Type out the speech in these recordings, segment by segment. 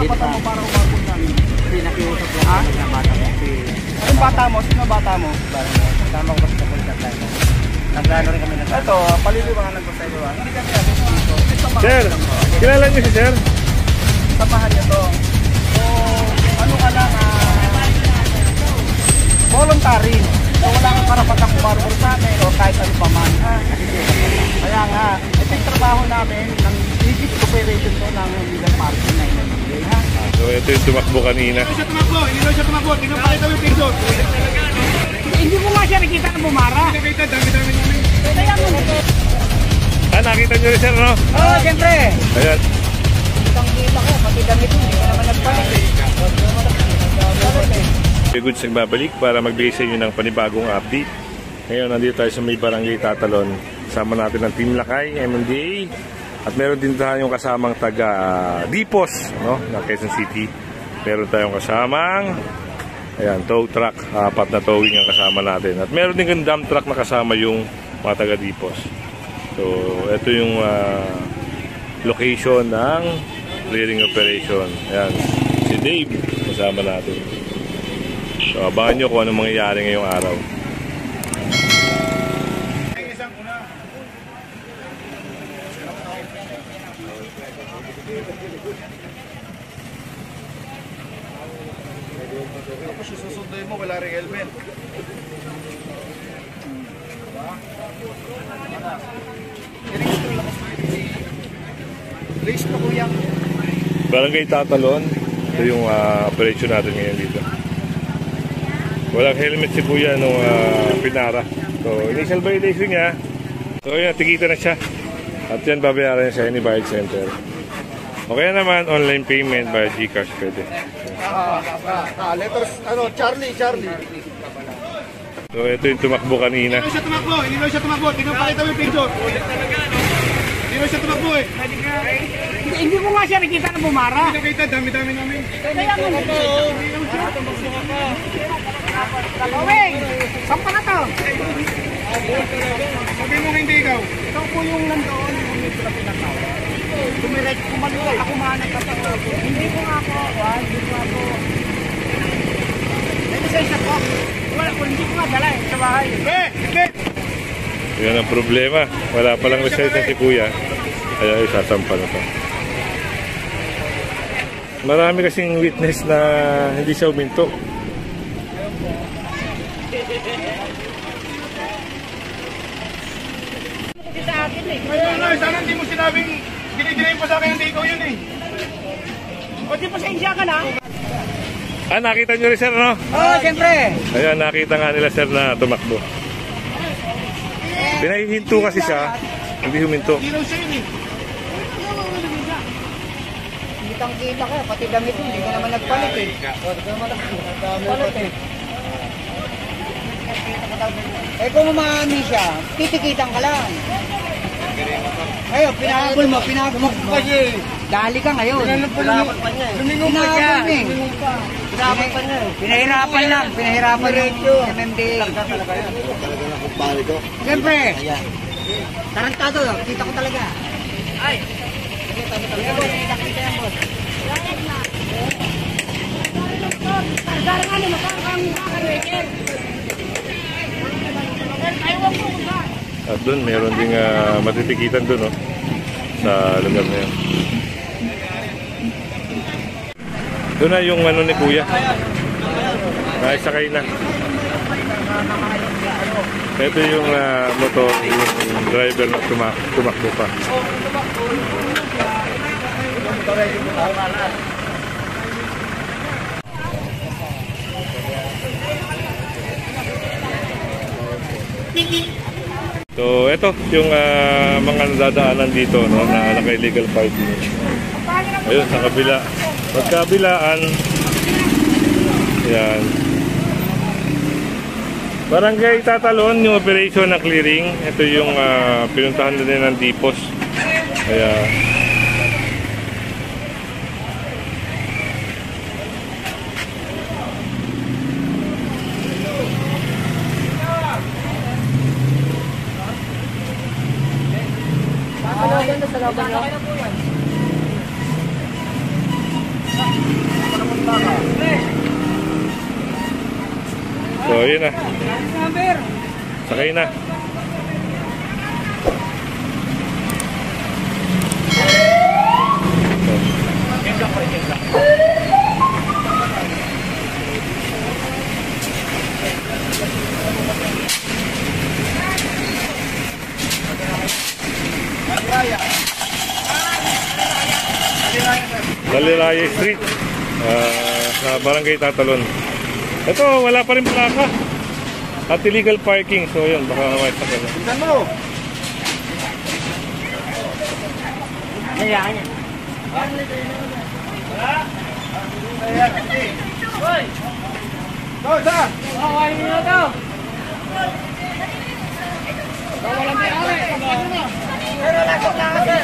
karapatan mo para umabot namin? Hindi, nakiusap lang ako ng bata ko. Anong bata mo? Sino bata mo? Kasama ko sa kapalitan tayo. Nagano rin kami na tayo. Ito, paliliwangan ko sa iyo. Hindi kami alis dito. Sir, kilala niyo si sir? Samahan niyo to. So, ano ka lang, voluntary. So, wala kang karapatang umarbor sa amin o kahit ano pa man. Kaya nga, ito yung trabaho namin ng basic operation to ng legal parking na inabigay, ha? So ito yung tumakbo kanina. Hindi siya tumakbo. Tingnan pa kita yung picture. Hindi mo nga siya nakita na bumara. Hindi nakita, dami-dami namin. Kaya mo. Nakita niyo rin sir, no? Oo, siyempre. Ayan. Kitang-kita ko, pati damit mo, hindi ka naman nagpalit. Goods nagbabalik para magbigay sa inyo ng panibagong update. Ngayon nandito tayo sa may barangay Tatalon. Kasama natin ang Team Lakay, MMDA. At meron din tayong kasamang taga Dipos, no, ng Quezon City. Meron tayong kasamang tow truck, 4 na towing ang kasama natin. At meron din dump truck na kasama yung mga taga Dipos. So ito yung location ng clearing operation. Ayan, si Dave kasama natin. So abangan nyo kung anong mangyayari ngayong araw. Tapos susunduin mo, wala rin helmet. Race pa kuya. Barangay Tatalon. Ito yung operation natin ngayon dito. Walang helmet si kuya nung pinara. So initial violation niya. So yun, tigita na siya. At yan babayaran niya sa any bayad center. Okay naman, online payment by GCash pwede. Letters, Charlie. So ito yung tumakbo kanina. Hindi na siya tumakbo. Tingnan pa kita yung picture. Hindi na siya tumakbo eh. Hindi mo nga siya nakita na bumara. Hindi nakita, dami-dami namin. Kaya mo. Kawing! Saan pa na to? Sabi mo hindi ikaw. Ikaw po yung nandoon. Hindi ko na pinatawa. Kumaluwag ako manag ka pa. Hindi ko nga po. Hindi ko nga po. May lisensya po. Hindi ko nga dala sa bahay. Hindi! Yan ang problema. Wala palang lisensya si kuya. Kaya isasampa na to. Marami kasing witness na hindi siya uminto. Sana hindi mo sinabing dinidinayin pa sa akin hindi ikaw yun eh. O di pasensya ka na. Nakita nyo rin sir, no? Oo, siyempre. Ayan, nakita nga nila sir na tumakbo. Pinahihinto kasi siya, hindi huminto. Hindi raw siya yun eh. Kitang-kita ka, pati damit mo, hindi ka naman nagpalit eh. Nagpalit eh. Eh kung umami siya, titikitan ka lang. Ngayon, pinagabol mo kasi. Dali ka ngayon. Lumingon pa niya eh. Lumingon pa siya. Pinagabol pa niya eh. Pinahirapan yung MMDA. Talaga yan. Talaga na kumpare ko. Siyempre. Tarantado, kita ko talaga. Ay! Kita yan, boss. Darang ano, makakang makakarikin. Ayaw mo ba? At doon, meron ding matitikitan doon, no? Sa lugar na yun. Doon na yung ano ni kuya. Nakisakay na. Ito yung motor, yung driver na tumakbo pa. So, ito yung mga nadadaanan dito, no, na naka-illegal parking. Ayun, sa kabila. Pagkabilaan, yan. Barangay Tatalon, yung operation ng clearing. Ito yung pinuntahan din ng Dipos. Kaya, Sa laban nyo? So, yun na. Sakay na. Daliraya Street, sa Barangay Tatalon. Ito, wala pa rin plaka at illegal parking. So yun, baka may sakay na. Tignan mo! Hayaan niya. Go, saan? Kawain mo na ito! Walang may ari! Pero lakot na kasi!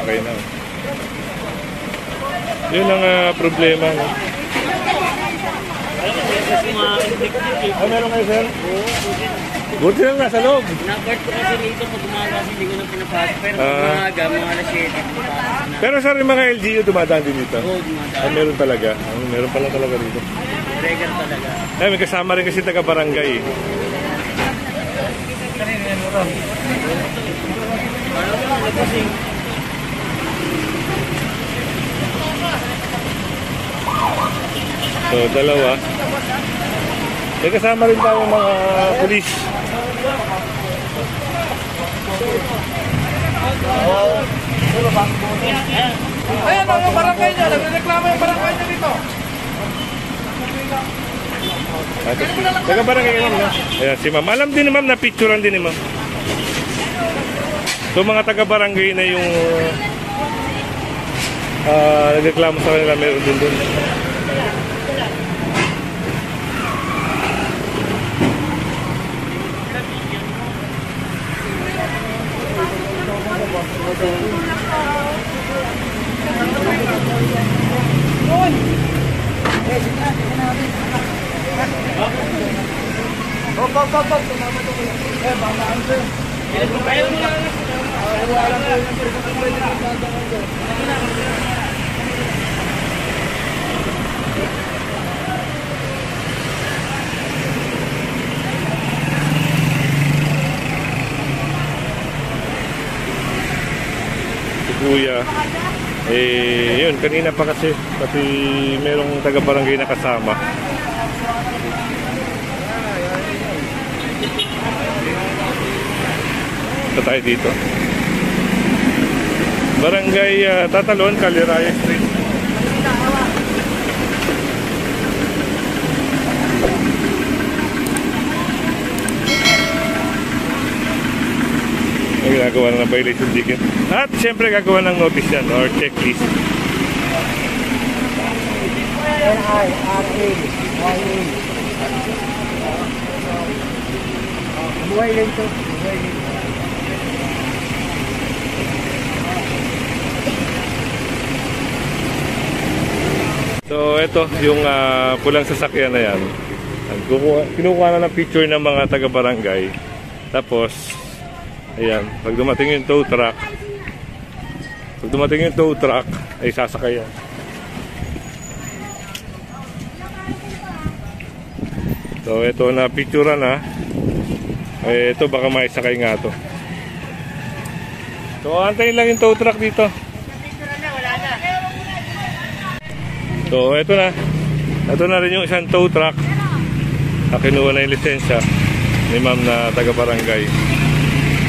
Okay na. Yun ang problema. No? Meron kayo, sir? Buti lang nasa loob. Nabart ko kasi dito pag umaga kasi hindi ko na pinapasok. Pero pag umaga, mga alas 7. Pero sir, yung mga LGU dumadaan din dito? Oo, dumadaan. Meron talaga. Meron pala talaga dito. Regular talaga. May kasama rin kasi taga-barangay. So, dalawa. May kasama rin tayo mga pulis. Ayan, mga barangay niya. Nagreklamo yung barangay niya dito. Taga-barangay ma'am, no? Ayan, si ma'am. Alam din ni ma'am, na-picturean din ni ma'am. So, mga taga-barangay na yung nagreklamo sa kanila, meron din doon. Kuya, yun, kanina pa kasi pati merong taga-barangay na kasama. Ito tayo dito. Barangay Tatalon, Daliraya Street. Ginagawa na ng violation ticket. At siyempre gagawa ng notice yan or checklist. So ito yung pulang sasakyan na yan. Kinukuha na ng picture ng mga taga-barangay. Tapos ayan, pag dumating yung tow truck, ay sasakay yan. So, ito na picture na. Ito baka maisakay nga to. So, antayin lang yung tow truck dito. So, ito na. Ito na rin yung isang tow truck. Kinuha na yung lisensya ni ma'am na taga-barangay.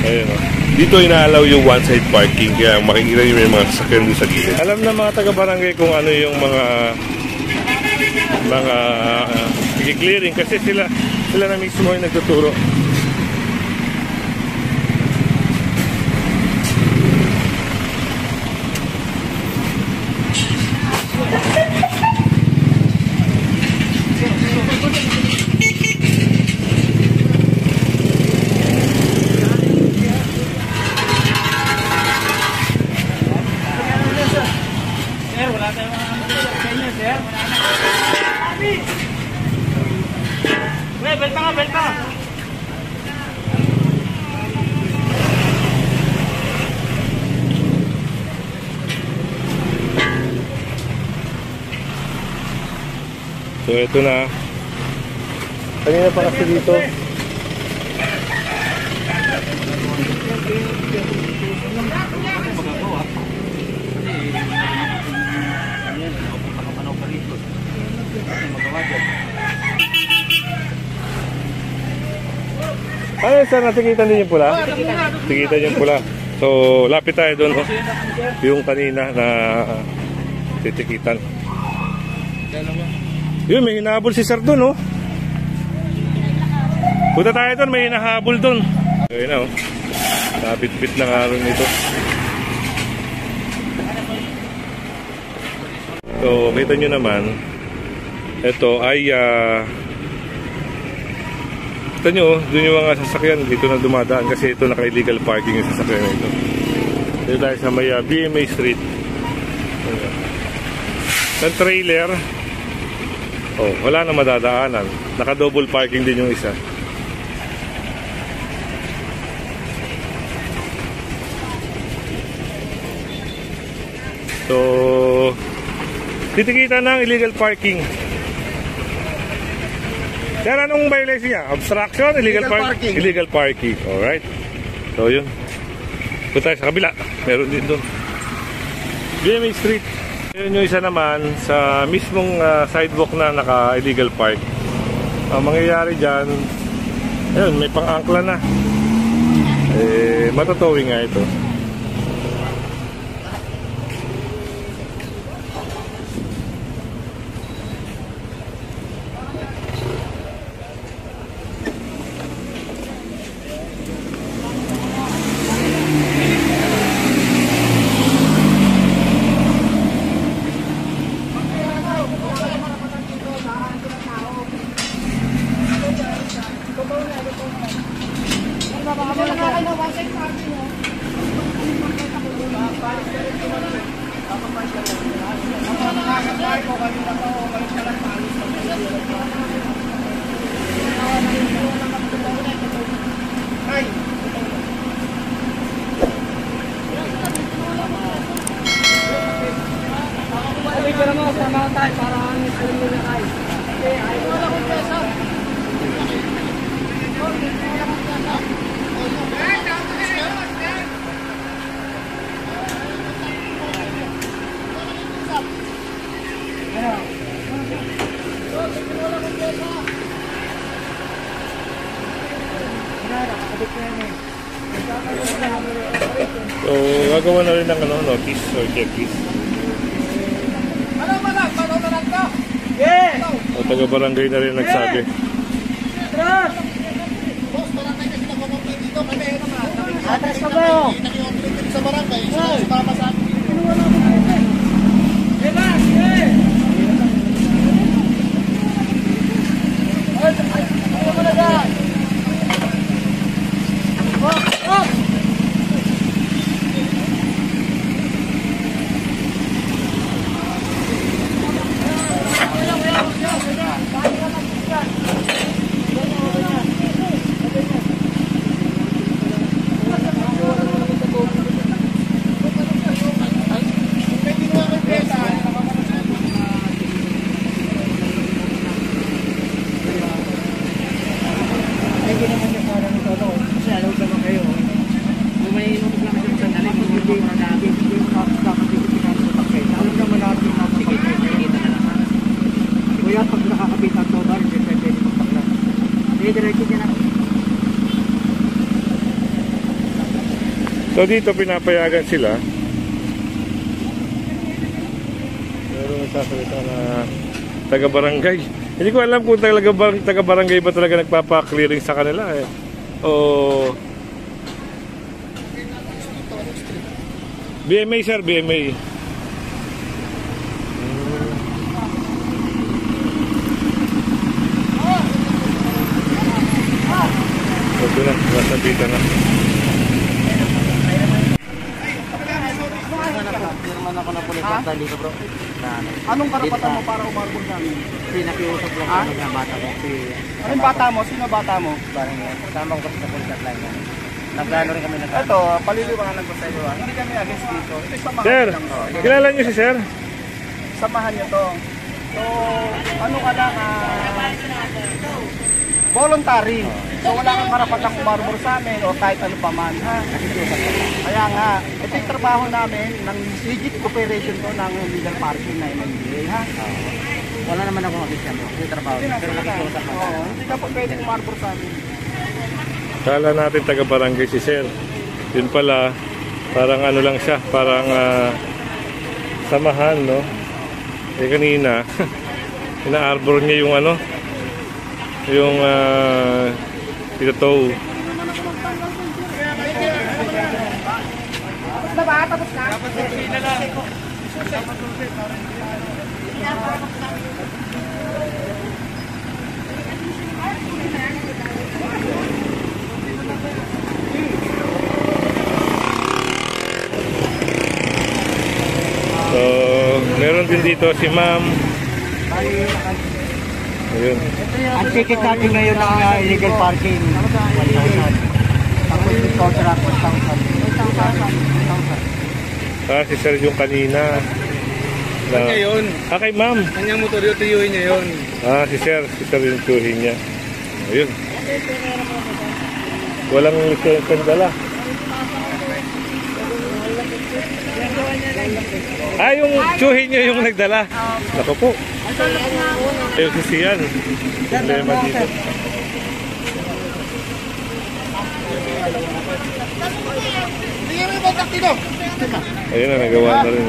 Ayun, oh. Dito inaalaw yung one-side parking, kaya makikita nyo yung mga sasakyan doon sa gilid. Alam na mga taga-barangay kung ano yung mga clearing kasi sila na mismo yung nagtuturo. So ito na. Kanina pa kasi dito. Ano saan natikitan din yung pula? Tikitan yung pula. So lapit tayo doon. Oh. Yung kanina na titikitan. Yun, may hinahabol si Sir doon, oh. Punta tayo doon, may hinahabol doon. Ayun na, oh. Napit-pit na karon nito. So, kita nyo naman, ito ay, kita nyo, doon yung mga sasakyan dito na dumadaan kasi ito naka-illegal parking yung sasakyan na ito. Dito tayo sa may BMA Street. Ng trailer. Oh, wala na madadaanan. Naka-double parking din yung isa. So, titikita ng illegal parking. Sir, anong violation niya? Obstruction, illegal parking. Illegal parking. Alright. So, yun. Punta tayo sa kabila. Meron din doon. BMA Street. Yun yung isa naman sa mismong sidewalk na naka-illegal park. Ang mangyayari dyan, ayun, may pang-angkla na. Matotowing nga ito. So, gagawa na rin ng notice or checklist. O, taga-barangay na rin nagsabi. Atras ka ba? Sa barangay, sumama sa akin. So dito pinapayagan sila. Pero nagsasalita na taga-barangay. Hindi ko alam kung taga-barangay ba talaga nagpapa-clearing sa kanila eh. O BMA sir, BMA. Ito na, nasabitan na. Ako na pulis ng dito bro. Anong karapatan mo para umarbol namin? Kasi nakiusap lang ako ng bata ko. Anong bata mo? Sino bata mo? Parang kasama ko sa pulis at line. Nagplano rin kami nagplano. Ito, paliliwangan ko sa iyo. Hindi kami against dito. Ito samahan Sir, lang to. kilala niyo si sir? Samahan niyo to. So, ano ka lang, voluntary. So, wala kang karapatang umarbor sa amin o kahit ano pa man, ha? Kaya nga, ito yung trabaho namin ng legit cooperation ko ng legal parking na MMDA, ha? Wala naman ako mag-isyan mo. Yung trabaho. Pero nakikiusap ka. Oo, hindi ka po pwedeng umarbor sa amin. Kala natin taga-barangay si Sir. Yun pala, parang ano lang siya, parang samahan, no? Eh kanina, ina-arbor niya yung ano, yung pinatow. So, meron din dito si Ma'am. Ayun. Ang ticket natin ngayon ng illegal parking. 1,000. Tapos yung contract 1,000. Si Sir yung kanina. Kanya yun. Kay Ma'am. Kanyang motor yun, tuyuhin niya yun. Si Sir yung tuhin niya. Ayun. Walang dala. Yung tsuhin niyo yung nagdala. Naku po. Ayun sisiyan. Problema dito. Ayun na, nagawa na rin.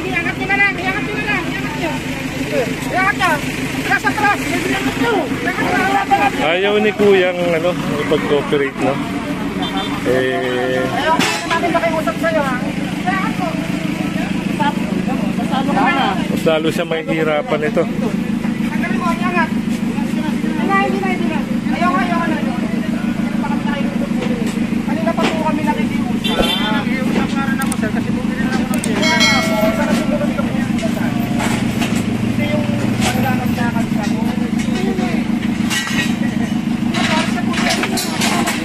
Iangat nyo na lang, iangat nyo na lang, iangat nyo. Iangat nyo. Nasa atras, iangat nyo. Ayaw ni Kuyang ipag-cooperate, no? Ayaw ko namin makiusap sa'yo, ha? Iangat mo. Masalo ka na. Mas lalo siya mahihirapan ito. Tanggalin mo, iangat. Hindi na. Ayaw na. Kanina pa po kami nakikiusap. Nakikiusap nga rin ako, sir, kasi bumili na ako ng chair. Kaya nga po, sana sumunod ka po yan. Hindi yung paglanap na kansa mo.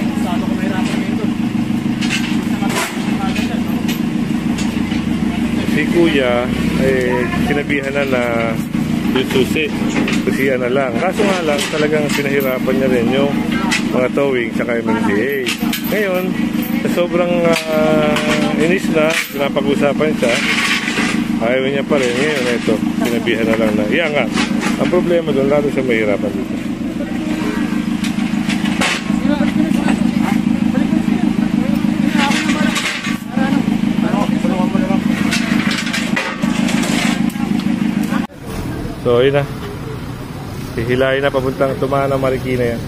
Masalo ko mahirapan ngayon doon. Si Kuya, sinabihan na yung susi. Kusiya na lang. Kaso nga lang, talagang pinahirapan niya rin yung mga towing sa MMDA. Ngayon, sobrang inis na, pinapag-usapan siya, ayaw niya pa rin. Ngayon, ito, sinabihan na lang na, nga, ang problema doon, lalo siya mahirapan dito. So, yun na. Hihilahin na papuntang Tumana, Marikina yan.